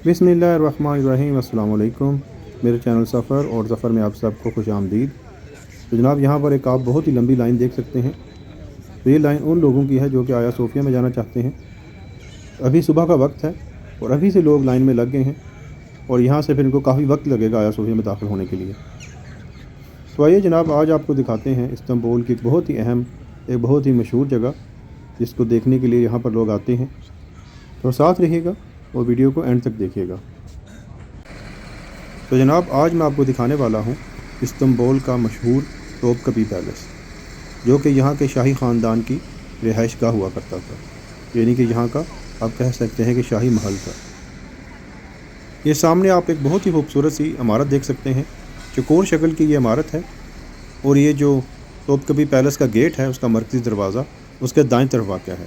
बिस्मिल्लाहिर्रहमानिर्रहीम। अस्सलाम वालेकुम। मेरे चैनल सफ़र और ज़फ़र में आप सबको खुश आमदीद। तो जनाब यहाँ पर एक आप बहुत ही लंबी लाइन देख सकते हैं। तो ये लाइन उन लोगों की है जो कि आया सोफ़िया में जाना चाहते हैं। अभी सुबह का वक्त है और अभी से लोग लाइन में लग गए हैं और यहाँ से फिर इनको काफ़ी वक्त लगेगा आया सोफ़िया में दाखिल होने के लिए। तो आइए जनाब, आज आपको दिखाते हैं इस्तांबुल की एक बहुत ही अहम, एक बहुत ही मशहूर जगह जिसको देखने के लिए यहाँ पर लोग आते हैं। तो साथ रहिएगा और वीडियो को एंड तक देखिएगा। तो जनाब, आज मैं आपको दिखाने वाला हूँ इस्तांबुल का मशहूर तोपकपी पैलेस, जो कि यहाँ के शाही ख़ानदान की रिहाइश गाह हुआ करता था, यानी कि यहाँ का आप कह सकते हैं कि शाही महल था। ये सामने आप एक बहुत ही खूबसूरत सी इमारत देख सकते हैं। चौकोर शक्ल की ये इमारत है और ये जो तोपकपी पैलेस का गेट है, उसका मरकज़ी दरवाज़ा उसके दाएं तरफ वाक़या है।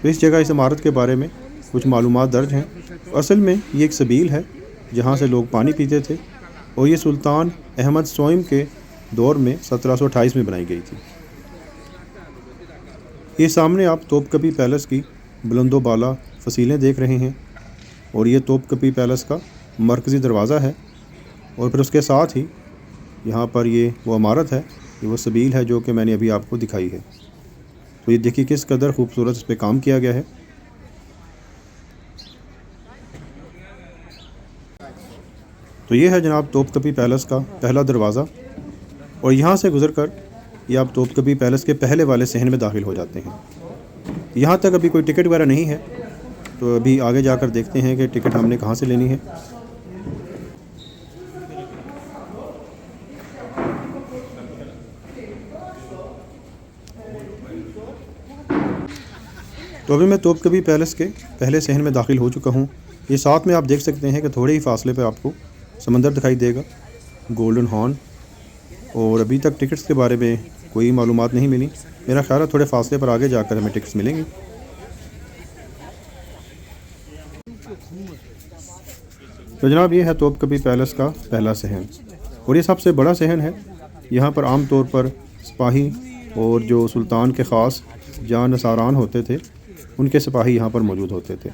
तो इस जगह, इस इमारत के बारे में कुछ मालूमात दर्ज हैं। असल में ये एक सबील है जहाँ से लोग पानी पीते थे और ये सुल्तान अहमद सोइम के दौर में 1728 में बनाई गई थी। ये सामने आप तोपकपी पैलेस की बुलंदो बाला फसीलें देख रहे हैं और ये तोपकपी पैलेस का मरकज़ी दरवाज़ा है। और फिर उसके साथ ही यहाँ पर ये वो इमारत है, ये वो सबील है जो कि मैंने अभी आपको दिखाई है। तो ये देखिए किस कदर खूबसूरत इस पर काम किया गया है। तो ये है जनाब तोपकपी पैलेस का पहला दरवाज़ा और यहाँ से गुज़रकर ये आप तोपकपी पैलेस के पहले वाले सहन में दाखिल हो जाते हैं। यहाँ तक अभी कोई टिकट वगैरह नहीं है, तो अभी आगे जाकर देखते हैं कि टिकट हमने कहाँ से लेनी है। तो अभी मैं तोपकपी पैलेस के पहले सहन में दाखिल हो चुका हूँ। ये साथ में आप देख सकते हैं कि थोड़े ही फासले पे आपको समंदर दिखाई देगा, गोल्डन हॉर्न। और अभी तक टिकट्स के बारे में कोई मालूमात नहीं मिली। मेरा ख्याल है थोड़े फासले पर आगे जाकर हमें टिकट्स मिलेंगे। तो जनाब, ये है तोपकपी पैलेस का पहला सहन और ये सबसे बड़ा सहन है। यहाँ पर आम तौर पर सिपाही और जो सुल्तान के ख़ास जानसारान होते थे, उनके सिपाही यहाँ पर मौजूद होते थे।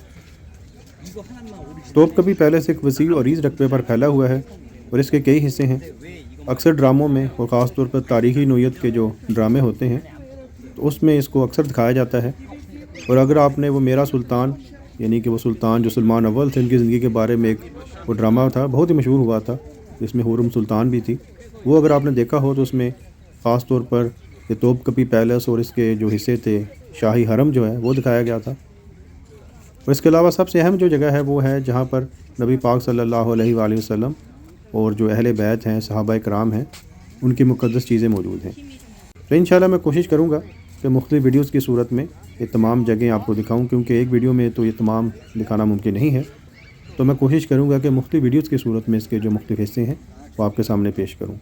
तोपकपी पैलेस एक वसी और रीज़ रकबे पर फैला हुआ है और इसके कई हिस्से हैं। अक्सर ड्रामों में और ख़ास तौर पर तारीख़ी नोयत के जो ड्रामे होते हैं, तो उसमें इसको अक्सर दिखाया जाता है। और अगर आपने वो मेरा सुल्तान, यानी कि वो सुल्तान जो सलमान अव्वल थे, उनकी ज़िंदगी के बारे में एक वो ड्रामा था, बहुत ही मशहूर हुआ था, जिसमें हुर्रम सुल्तान भी थी, वो अगर आपने देखा हो तो उसमें ख़ास तौर पर ये तोपकपी पैलेस और इसके जो हिस्से थे, शाही हरम जो है, वो दिखाया गया था। और इसके अलावा सबसे अहम जो जगह है वो है जहाँ पर नबी पाक सल्लल्लाहु अलैहि वसल्लम और जो अहले बैत हैं, सहाबा कराम हैं, उनकी मुक़द्दस चीज़ें मौजूद हैं। तो इंशाल्लाह मैं कोशिश करूँगा कि मुख्तलिफ़ वीडियोज़ की सूरत में ये तमाम जगह आपको दिखाऊँ, क्योंकि एक वीडियो में तो ये तमाम दिखाना मुमकिन नहीं है। तो मैं कोशिश करूँगा कि मुख्तलिफ़ वीडियोज़ की सूरत में इसके जो मुख्तलिफ़ हिस्से हैं वो आपके सामने पेश करूँ।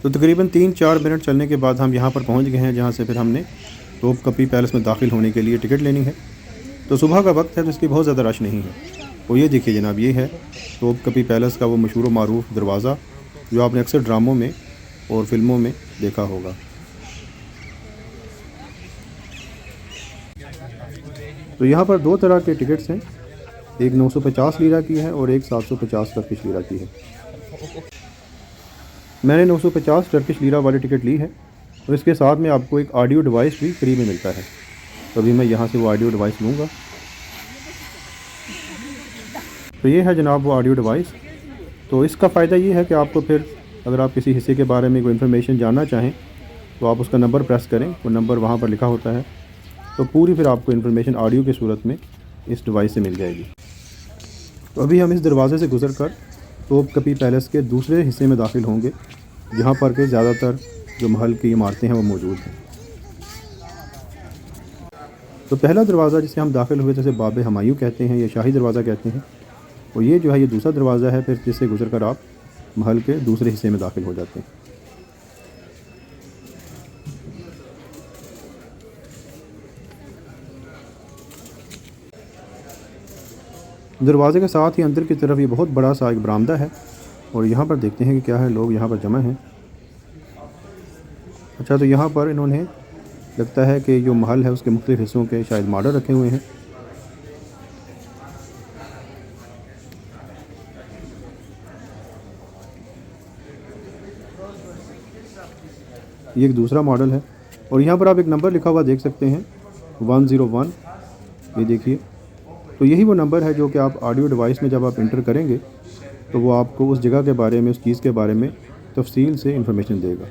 तो तकरीबन 3-4 मिनट चलने के बाद हम यहाँ पर पहुँच गए हैं, जहाँ से फिर हमने तोपकपी पैलेस में दाखिल होने के लिए टिकट लेनी है। तो सुबह का वक्त है तो इसकी बहुत ज़्यादा रश नहीं है। और ये देखिए जनाब, ये है तोपकपी पैलेस का वो मशहूर व मारूफ दरवाज़ा जो आपने अक्सर ड्रामों में और फिल्मों में देखा होगा। तो यहाँ पर दो तरह के टिकट्स हैं, एक 950 लीरा की है और एक 750 टर्किश लीरा की है। मैंने 950 टर्किश लीरा वाली टिकट ली है और इसके साथ में आपको एक ऑडियो डिवाइस भी फ्री में मिलता है। तो अभी मैं यहाँ से वो ऑडियो डिवाइस लूँगा। तो ये है जनाब वो ऑडियो डिवाइस। तो इसका फ़ायदा ये है कि आपको फिर अगर आप किसी हिस्से के बारे में कोई इन्फॉर्मेशन जानना चाहें तो आप उसका नंबर प्रेस करें, वो नंबर वहाँ पर लिखा होता है, तो पूरी फिर आपको इन्फॉर्मेशन ऑडियो की सूरत में इस डिवाइस से मिल जाएगी। तो अभी हम इस दरवाज़े से गुज़र कर तोपकपी पैलेस के दूसरे हिस्से में दाखिल होंगे, जहाँ पर के ज़्यादातर जो महल की इमारतें हैं वो मौजूद हैं। तो पहला दरवाज़ा जिसे हम दाखिल हुए जैसे बाब हमायूं कहते हैं या शाही दरवाज़ा कहते हैं, और ये जो है ये दूसरा दरवाज़ा है फिर जिससे गुज़र कर आप महल के दूसरे हिस्से में दाखिल हो जाते हैं। दरवाज़े के साथ ही अंदर की तरफ ये बहुत बड़ा सा एक बरामदा है और यहाँ पर देखते हैं कि क्या है, लोग यहाँ पर जमा हैं। अच्छा, तो यहाँ पर इन्होंने लगता है कि जो महल है उसके मुख्तलिफ हिस्सों के शायद मॉडल रखे हुए हैं। ये एक दूसरा मॉडल है और यहाँ पर आप एक नंबर लिखा हुआ देख सकते हैं 101। ये देखिए, तो यही वो नंबर है जो कि आप ऑडियो डिवाइस में जब आप इंटर करेंगे तो वो आपको उस जगह के बारे में, उस चीज़ के बारे में तफसील से इंफॉर्मेशन देगा।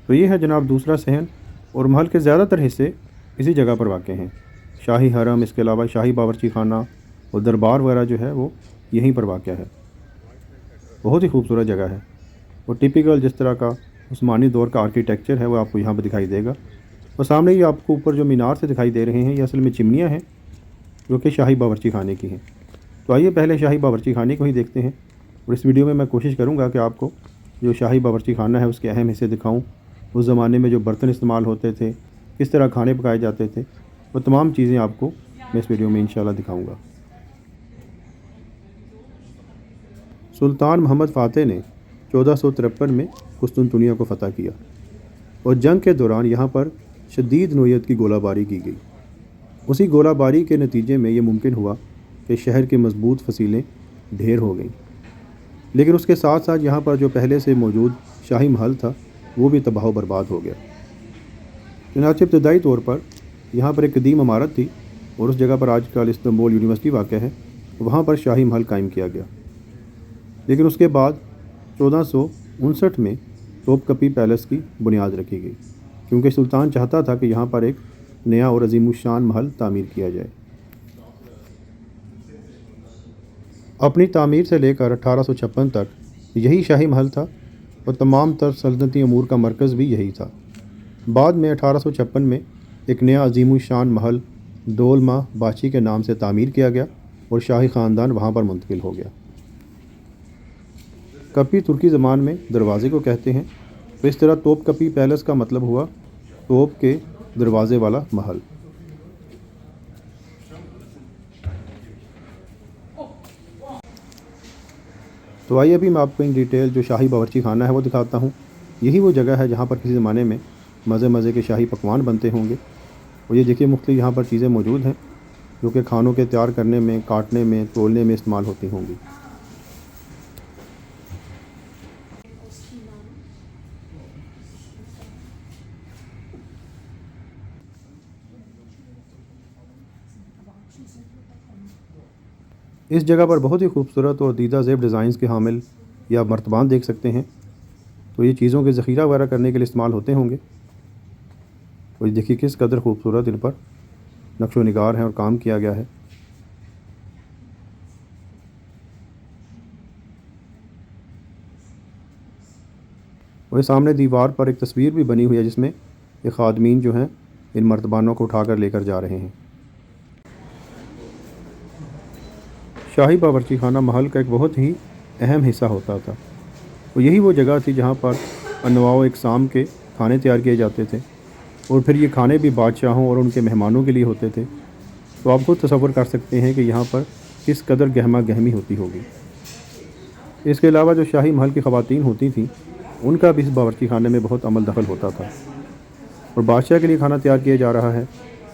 तो ये है जनाब दूसरा सहन, और महल के ज़्यादातर हिस्से इसी जगह पर वाक़ हैं। शाही हरम, इसके अलावा शाही बावर्ची खाना और दरबार वगैरह जो है वो यहीं पर वाक़ है। बहुत ही खूबसूरत जगह है और टिपिकल जिस तरह का उस्मानी दौर का आर्किटेक्चर है वो आपको यहाँ पर दिखाई देगा। और सामने ही आपको ऊपर जो मीनार से दिखाई दे रहे हैं ये असल में चिमनियाँ हैं जो कि शाही बावर्ची खाने की हैं। तो आइए पहले शाही बावर्ची खाने को ही देखते हैं, और इस वीडियो में मैं कोशिश करूँगा कि आपको जो शाही बावर्ची खाना है उसके अहम हिस्से दिखाऊँ, उस ज़माने में जो बर्तन इस्तेमाल होते थे, किस तरह खाने पकाए जाते थे, वो तमाम चीज़ें आपको मैं इस वीडियो में इंशाल्लाह दिखाऊँगा। सुल्तान मोहम्मद फ़ातेह ने 1453 में कुस्तुनतुनिया को फ़तह किया और जंग के दौरान यहाँ पर शदीद नोयत की गोलाबारी की गई। उसी गोलाबारी के नतीजे में ये मुमकिन हुआ कि शहर की मजबूत फसीलें ढेर हो गईं, लेकिन उसके साथ साथ यहाँ पर जो पहले से मौजूद शाही महल था वो भी तबाह बर्बाद हो गया। चुनांचे इब्तदाई तौर पर यहाँ पर एक कदीम इमारत थी और उस जगह पर आजकल इस्तांबुल यूनिवर्सिटी वाक़ है, वहाँ पर शाही महल कायम किया गया। लेकिन उसके बाद 1459 में तोपकपी पैलेस की बुनियाद रखी गई, क्योंकि सुल्तान चाहता था कि यहाँ पर एक नया और अजीमुशान महल तामीर किया जाए। अपनी तामीर से लेकर 1856 तक यही शाही महल था और तमाम तर सल्तनती अमूर का मरकज़ भी यही था। बाद में 1856 में एक नया अजीमुशान महल डोलमा बाची के नाम से तामीर किया गया और शाही ख़ानदान वहाँ पर मुंतकिल हो गया। कपी तुर्की ज़बान में दरवाज़े को कहते हैं, तो इस तरह तोपकपी पैलेस का मतलब हुआ तोप के दरवाज़े वाला महल। तो आइए अभी मैं आपको इन डिटेल जो शाही बावर्ची खाना है वो दिखाता हूँ। यही वो जगह है जहाँ पर किसी ज़माने में मज़े मज़े के शाही पकवान बनते होंगे। और ये देखिए मुख्तलिफ यहाँ पर चीज़ें मौजूद हैं जो कि खानों के तैयार करने में, काटने में, तोलने में इस्तेमाल होती होंगी। इस जगह पर बहुत ही खूबसूरत और दीदा ज़ेब डिज़ाइंस के हामिल या मर्तबान देख सकते हैं। तो ये चीज़ों के ज़ख़ीरा वगैरह करने के लिए इस्तेमाल होते होंगे। और देखिए किस कदर खूबसूरत इन पर नक्शो निगार हैं और काम किया गया है। और सामने दीवार पर एक तस्वीर भी बनी हुई है जिसमें ये खादमीन जो हैं इन मर्तबानों को उठाकर लेकर जा रहे हैं। शाही बावर्ची खाना महल का एक बहुत ही अहम हिस्सा होता था और यही वो जगह थी जहाँ पर अनवाओ इकसाम के खाने तैयार किए जाते थे और फिर ये खाने भी बादशाहों और उनके मेहमानों के लिए होते थे। तो आप खुद तसव्वुर कर सकते हैं कि यहाँ पर किस कदर गहमा गहमी होती होगी। इसके अलावा जो शाही महल की ख़वातीन होती थीं उनका भी इस बावर्ची खाने में बहुत अमल दखल होता था और बादशाह के लिए खाना तैयार किया जा रहा है,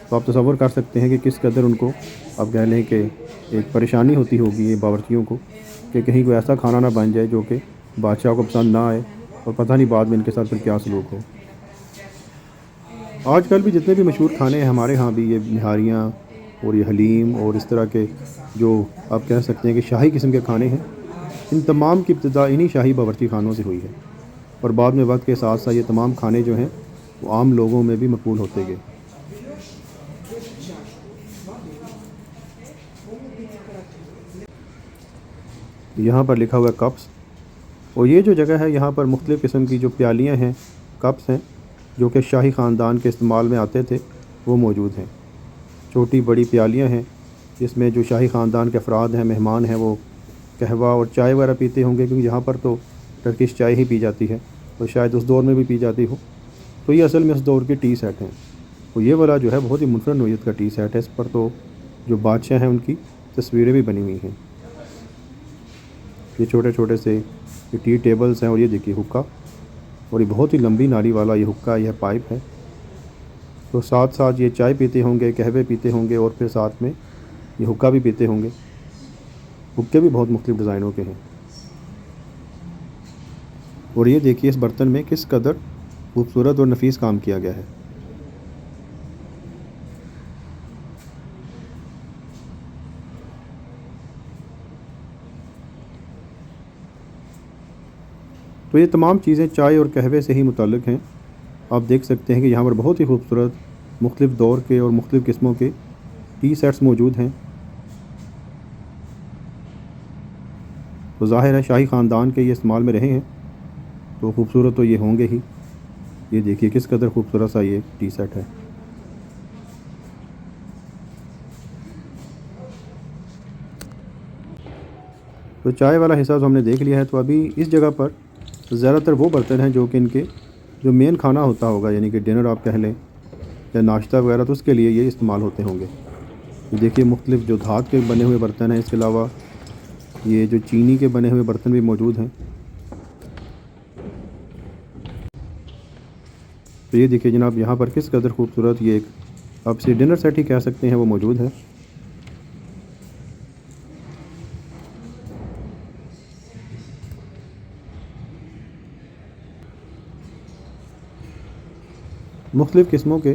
तो आप तसव्वुर कर सकते हैं कि किस कदर उनको आप कह लें कि एक परेशानी होती होगी ये बावर्चियों को कि कहीं कोई ऐसा खाना ना बन जाए जो कि बादशाह को पसंद ना आए और पता नहीं बाद में इनके साथ फिर क्या सलूक हो। आजकल भी जितने भी मशहूर खाने हैं हमारे यहाँ भी, ये निहारियाँ और ये हलीम और इस तरह के जो आप कह सकते हैं कि शाही किस्म के खाने हैं, इन तमाम की इब्तिदा इन्हीं शाही बावर्ची खानों से हुई है और बाद में वक्त के साथ साथ ये तमाम खाने जो हैं वो आम लोगों में भी मकबूल होते गए। यहाँ पर लिखा हुआ कप्स, और ये जो जगह है यहाँ पर मुख्तलिफ़ किस्म की जो प्यालियाँ हैं, कप्स हैं जो कि शाही ख़ानदान के इस्तेमाल में आते थे वो मौजूद हैं। छोटी बड़ी प्यालियाँ हैं जिसमें जो शाही ख़ानदान के अफराद हैं, मेहमान हैं, वो कहवा और चाय वगैरह पीते होंगे, क्योंकि यहाँ पर तो टर्किश चाय ही पी जाती है तो शायद उस दौर में भी पी जाती हो। तो ये असल में उस दौर के टी सेट हैं। तो ये वाला जो है बहुत ही मुनफरद नोयत का टी सेट है। इस पर तो जो बादशाह हैं उनकी तस्वीरें भी बनी हुई हैं। ये छोटे छोटे से ये टी टेबल्स हैं और ये देखिए हुक्का, और ये बहुत ही लंबी नाली वाला ये हुक्का, यह पाइप है। तो साथ साथ ये चाय पीते होंगे, कहवे पीते होंगे और फिर साथ में ये हुक्का भी पीते होंगे। हुक्के भी बहुत मुख्तलिफ़ डिज़ाइनों के हैं। और ये देखिए इस बर्तन में किस कदर खूबसूरत और नफीस काम किया गया है। तो ये तमाम चीज़ें चाय और कहवे से ही मुतल्लिक़ हैं। आप देख सकते हैं कि यहाँ पर बहुत ही खूबसूरत मुख्तलिफ़ दौर के और मुख्तलिफ़ किस्मों के टी सेट्स मौजूद हैं। तो ज़ाहिर है शाही ख़ानदान के ये इस्तेमाल में रहे हैं, तो खूबसूरत तो ये होंगे ही। ये देखिए किस कदर खूबसूरत सा ये टी सेट है। तो चाय वाला हिस्सा तो हमने देख लिया है। तो अभी इस जगह पर ज़्यादातर वो बर्तन हैं जो कि इनके जो मेन खाना होता होगा, यानी कि डिनर आप कह लें या नाश्ता वगैरह, तो उसके लिए ये इस्तेमाल होते होंगे। तो देखिए मुख्तलिफ़ जो धात के बने हुए बर्तन हैं, इसके अलावा ये जो चीनी के बने हुए बर्तन भी मौजूद हैं। तो ये देखिए जनाब यहाँ पर किस कदर खूबसूरत ये एक आप इसे डिनर सेट ही कह सकते हैं, वो मौजूद है। मुख्तलिफ़ किस्मों के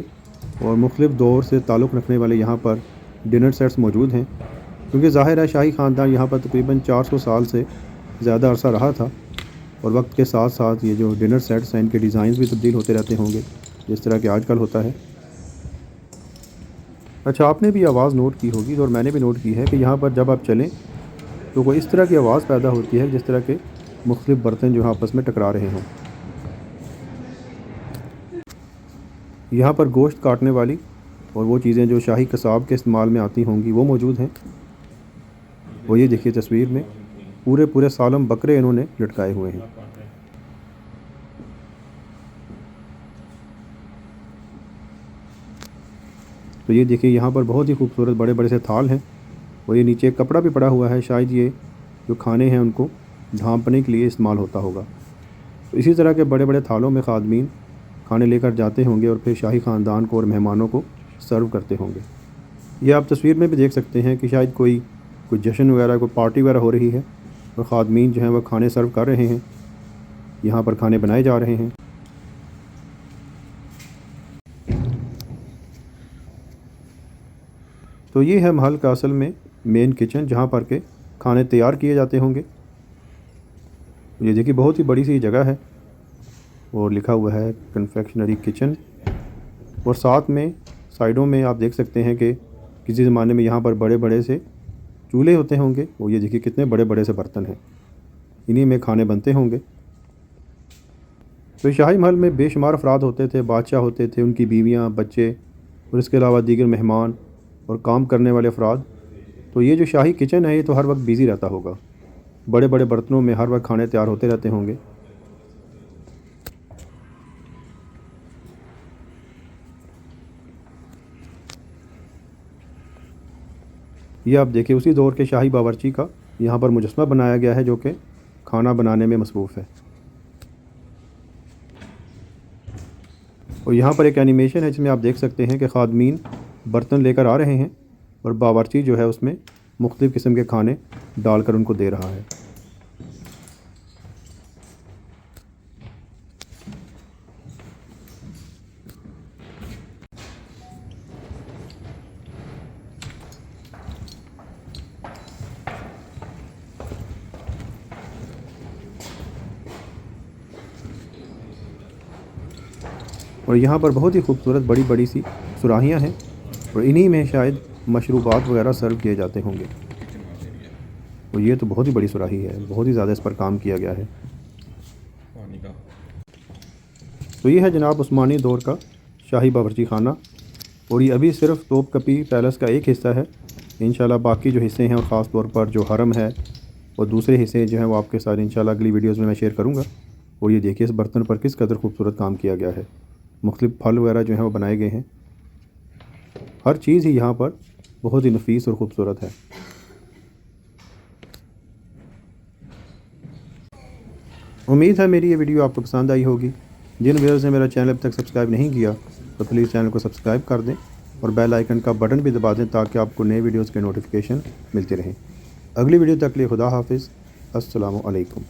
और मुख्तलिफ़ दौर से ताल्लुक़ रखने वाले यहाँ पर डिनर सेट्स मौजूद हैं, क्योंकि ज़ाहिर है शाही ख़ानदान यहाँ पर तकरीबन 400 साल से ज़्यादा अरसा रहा था। और वक्त के साथ साथ ये जो डिनर सेट्स हैं इनके डिज़ाइंस भी तब्दील होते रहते होंगे, जिस तरह के आजकल होता है। अच्छा, आपने भी आवाज़ नोट की होगी और मैंने भी नोट की है कि यहाँ पर जब आप चलें तो कोई इस तरह की आवाज़ पैदा होती है जिस तरह के मुख्तलिफ़ बर्तन जो आपस में टकरा रहे हों। यहाँ पर गोश्त काटने वाली और वो चीज़ें जो शाही कसाब के इस्तेमाल में आती होंगी वो मौजूद हैं। और ये देखिए तस्वीर में पूरे पूरे सालम बकरे इन्होंने लटकाए हुए हैं। तो ये देखिए यहाँ पर बहुत ही खूबसूरत बड़े बड़े से थाल हैं और ये नीचे कपड़ा भी पड़ा हुआ है, शायद ये जो खाने हैं उनको ढांपने के लिए इस्तेमाल होता होगा। तो इसी तरह के बड़े बड़े थालों में खादमीन खाने लेकर जाते होंगे और फिर शाही ख़ानदान को और मेहमानों को सर्व करते होंगे। ये आप तस्वीर में भी देख सकते हैं कि शायद कोई जश्न वगैरह, कोई पार्टी वगैरह हो रही है और ख़ादमीन जो हैं वह खाने सर्व कर रहे हैं। यहाँ पर खाने बनाए जा रहे हैं। तो ये है महल का असल में मेन किचन, जहाँ पर के खाने तैयार किए जाते होंगे। ये देखिए बहुत ही बड़ी सी जगह है और लिखा हुआ है कन्फेक्शनरी किचन। और साथ में साइडों में आप देख सकते हैं कि किसी ज़माने में यहाँ पर बड़े बड़े से चूल्हे होते होंगे। और ये देखिए कितने बड़े बड़े से बर्तन हैं, इन्हीं में खाने बनते होंगे। तो शाही महल में बेशुमार अफराद होते थे, बादशाह होते थे, उनकी बीवियाँ, बच्चे और इसके अलावा दीगर मेहमान और काम करने वाले अफराद। तो ये जो शाही किचन है ये तो हर वक्त बिज़ी रहता होगा, बड़े बड़े बर्तनों में हर वक्त खाने तैयार होते रहते होंगे। ये आप देखिए उसी दौर के शाही बावर्ची का यहाँ पर मुजस्समा बनाया गया है जो कि खाना बनाने में मसरूफ़ है। और यहाँ पर एक एनिमेशन है जिसमें आप देख सकते हैं कि ख़ादमीन बर्तन लेकर आ रहे हैं और बावर्ची जो है उसमें मुख्तलिफ़ किस्म के खाने डालकर उनको दे रहा है। और यहाँ पर बहुत ही खूबसूरत बड़ी बड़ी सी सुराहियाँ हैं और इन्हीं में शायद मशरूबात वगैरह सर्व किए जाते होंगे। और ये तो बहुत ही बड़ी सुराही है, बहुत ही ज़्यादा इस पर काम किया गया है। तो ये है जनाब उस्मानी दौर का शाही बावर्ची खाना। और ये अभी सिर्फ तोपकपी पैलेस का एक हिस्सा है। इंशाल्लाह बाकी जो हिस्से हैं और ख़ास तौर पर जो हरम है और दूसरे हिस्से जो हैं वो आपके साथ इंशाल्लाह अगली वीडियोज़ में मैं शेयर करूँगा। और ये देखिए इस बर्तन पर किस कदर खूबसूरत काम किया गया है, मुख्तलिफ़ फल वगैरह जो हैं वो बनाए गए हैं। हर चीज़ ही यहाँ पर बहुत ही नफीस और ख़ूबसूरत है। उम्मीद है मेरी ये वीडियो आपको पसंद आई होगी। जिन व्यूअर्स ने मेरा चैनल अब तक सब्सक्राइब नहीं किया तो प्लीज़ चैनल को सब्सक्राइब कर दें और बेल आइकन का बटन भी दबा दें ताकि आपको नए वीडियोज़ के नोटिफिकेशन मिलते रहें। अगली वीडियो तक के लिए खुदा हाफिज़। अस्सलामु अलैकुम।